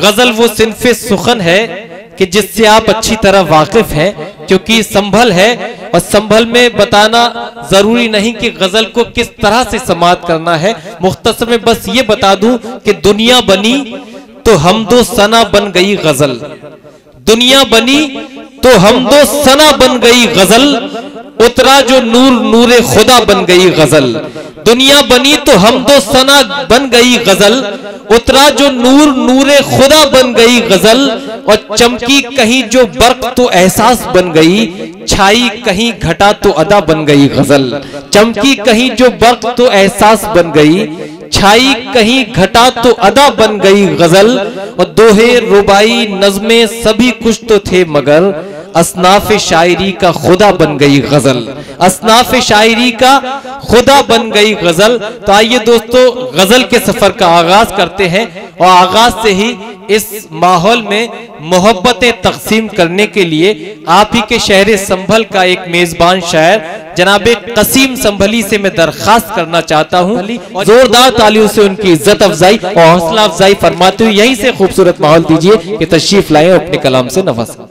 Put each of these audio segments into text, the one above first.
गजल वो सिन्फे सुखन है कि जिससे आप अच्छी तरह वाकिफ हैं, क्योंकि संभल है और संभल में बताना जरूरी नहीं कि गजल को किस तरह से समाअत करना है। मुख्तसर में बस ये बता दूं कि दुनिया बनी तो हमदो सना बन गई गजल, दुनिया बनी तो हमदो सना बन गई गजल, उतरा जो नूर नूरे खुदा बन गई गजल। दुनिया बनी तो हमदो सना बन गई गजल, उतरा जो नूर नूरे खुदा बन गई गजल। और चमकी कहीं जो बर्क तो एहसास बन गई, छाई कहीं घटा तो अदा बन गई गजल। चमकी कहीं जो बर्क तो एहसास बन गई, छाई कहीं घटा तो अदा बन गई गजल। और दोहे रुबाई नज़्में सभी कुछ तो थे मगर असनाफ शायरी का खुदा बन गई गजल, असनाफ शायरी का खुदा बन गई गजल। तो आइए दोस्तों गजल के सफर का आगाज करते हैं और आगाज से ही इस माहौल में मोहब्बतें तकसीम करने के लिए आप ही के शहर संभल का एक मेजबान शायर जनाबे कसीम संभली से मैं दरखास्त करना चाहता हूं, जोरदार तालियों से उनकी इज्जत अफजाई और हौसला अफजाई फरमाते हुए यहीं से खूबसूरत माहौल दीजिए कि तशरीफ लाएं और अपने कलाम से नवाजें।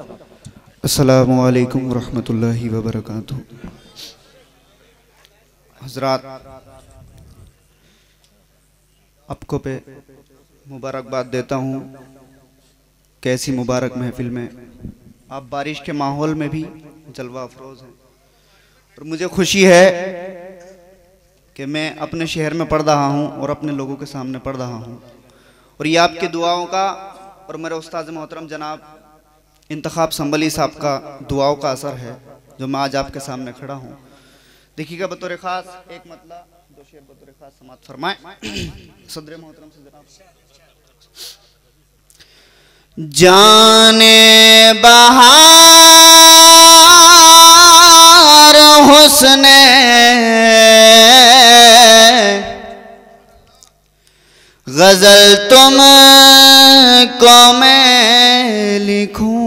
अस्सलामु अलैकुम वरहमतुल्लाहि वबरकातुहू। हज़रात, आपको पे मुबारकबाद देता हूँ कैसी मुबारक महफिल में आप बारिश के माहौल में भी जलवा अफरोज हैं। और मुझे खुशी है कि मैं अपने शहर में पढ़ रहा हूँ और अपने लोगों के सामने पढ़ रहा हूँ, और ये आपकी दुआओं का और मेरे उस्ताद मोहतरम जनाब इंतखाब संभली साहब का दुआओं का असर है जो मैं आज आपके सामने खड़ा हूँ। देखिएगा बतौर खास एक मतलब दो शेर बतौर खास समाअत फरमाए सदर मोहतरम से जनाब। जाने बहार हुस्ने गजल तुम को मैं लिखूं,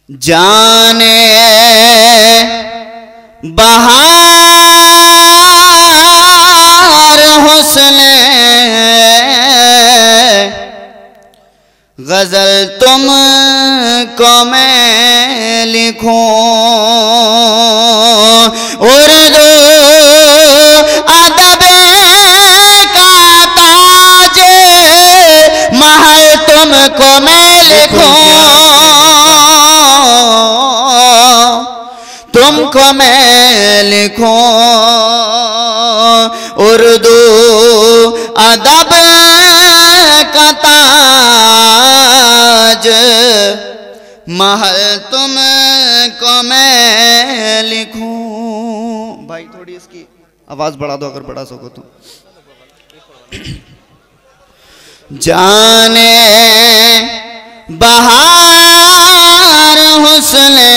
जाने बहार हुस्ने गजल तुम को मैं लिखूं, उर्दू अदब का ताज महल तुमको मैं लिखूं, तुमको मैं लिखूं, उर्दू अदब का ताज महल तुमको मैं लिखूं। भाई थोड़ी इसकी आवाज बढ़ा दो अगर बढ़ा सको तो। जाने बहार हुस्ने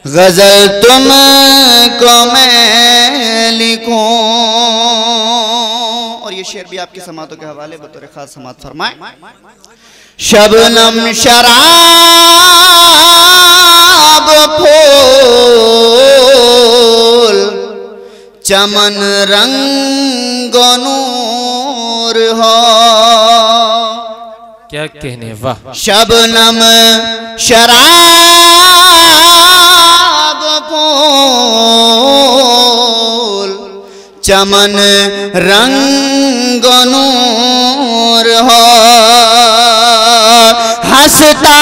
गजल तुमको मैं लिखूं। और ये शेर भी आपकी समातों के हवाले बतौर खास समात फरमाए। शबनम शराब फूल चमन रंग नूर हो, क्या कहने वाह। शबनम शराब फूल चमन रंग नूर हो, हंसता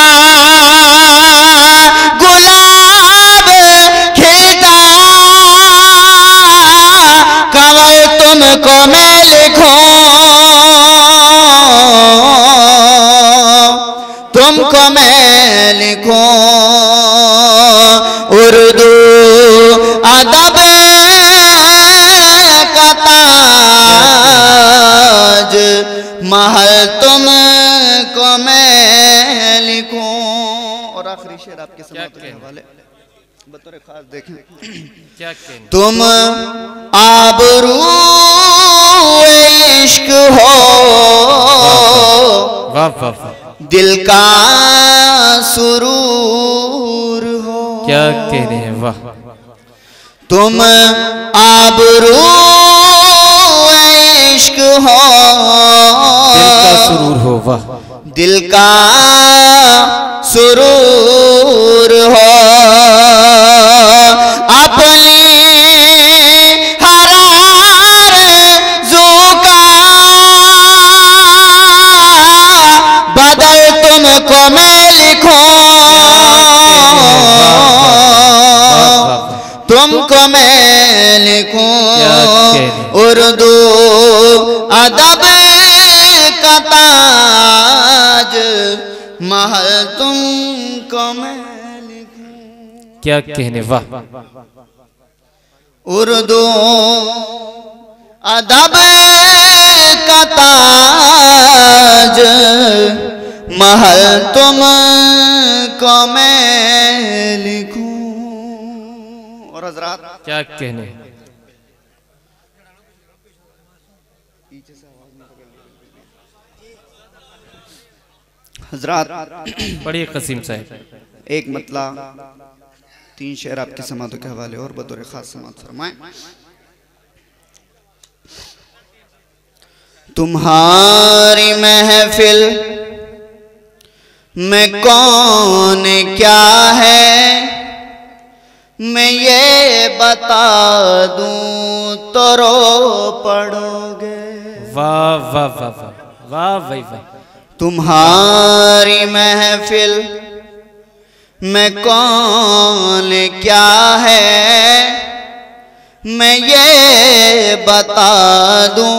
गुलाब खिलता कंवल तुमको मैं लिखूं, तुमको मैं लिखूं, उर्दू अदब का ताज महल तुमको मैं लिखूं। और आखिरी शेर आपके समातों वाले बतौर खास देखें। क्या कहने। तुम आबरू इश्क हो, वाह वाह वाह, दिल का सुरूर हो, क्या कहने वाह। तुम आबरू इश्क हो, दिल का सुरूर हो, वाह, दिल का सुरूर हो, अपनी हर आरज़ू का बदल तुमको मैं लिखूं, तुमको मैं लिखूं, उर्दू अदब का ताज महल तुमको मैं लिखूं। क्या कहने, वाह, उर्दू अदब का ताज महल तुमको मैं लिखूं। और हजरात क्या कहने, हजरात बड़ी कसीम साहब, एक मतला 3 शेर आपकी समातों के हवाले और बतौर खास समात फरमाएं। तुम्हारी महफिल में कौन क्या है, मैं ये बता दूं तो रो पड़ोगे। वाह वाह वाह वाह वाह भाई वाह। तुम्हारी महफिल में कौन क्या है, मैं ये बता दूं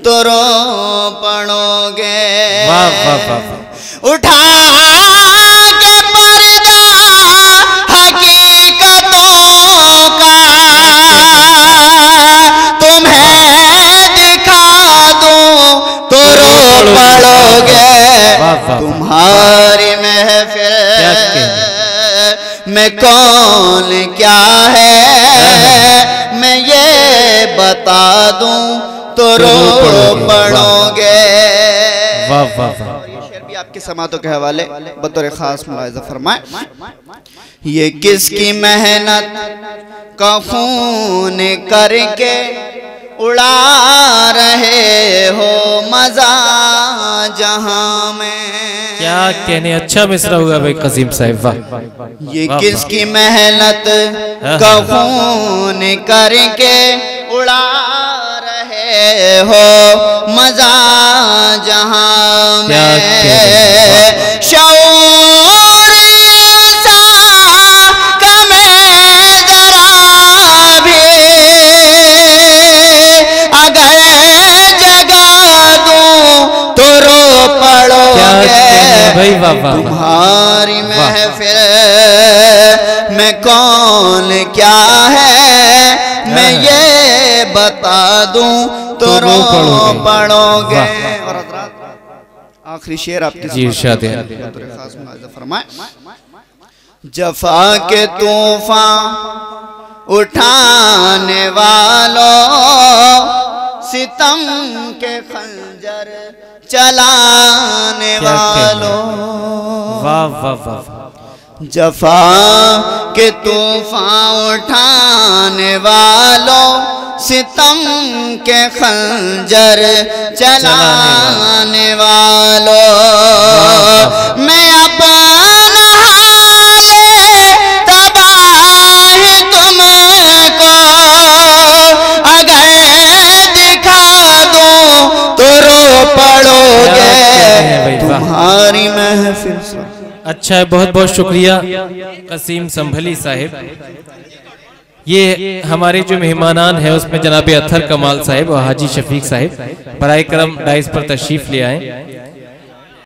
तो रो पड़ोगे। वाह वाह वाह, उठा के पर्दा हकीकतों का तुम्हें दिखा दूं तो रो पड़ोगे। तुम्हारी महफिल में कौन क्या है, मैं ये बता दूं तो रो पड़ोगे। वाह वाह वाह। शेर भी आपके समातों के हवाले बतौर खास मुलाहिजा फरमाए। ये किसकी मेहनत का खून करके उड़ा रहे हो मजा जहां में। क्या कहने, अच्छा मिसरा हुआ भाई कसीम साहब, वाह। ये किसकी मेहनत का खून करके उड़ा रहे हो मजा जहां में। शऊर सा कमे जरा भी अगर जगा दूं तो रो पड़ोगे। तुम्हारी महफिल में कौन क्या है, मैं ये बता दूं तो रो पड़ोगे। और आखिरी शेर आपकी जी इरशाद है। फरमाए। जफा के तूफान उठाने वालों, सितम के खंजर चलाने वालों, वाह वाह वाह। जफा के तूफान उठाने वालों, सितम के खंजर चलाने वालों, मैं अपना हाले तबाही तुमको अगर दिखा दूं तो रो पड़ोगे। तुम्हारी महफिल। अच्छा है, बहुत बहुत शुक्रिया कसीम संभली साहिब। ये हमारे जो मेहमानान हैं उसमें जनाब अत्थर कमाल साहिब और हाजी शफीक साहिब बराए करम डाइस पर तशरीफ ले आए।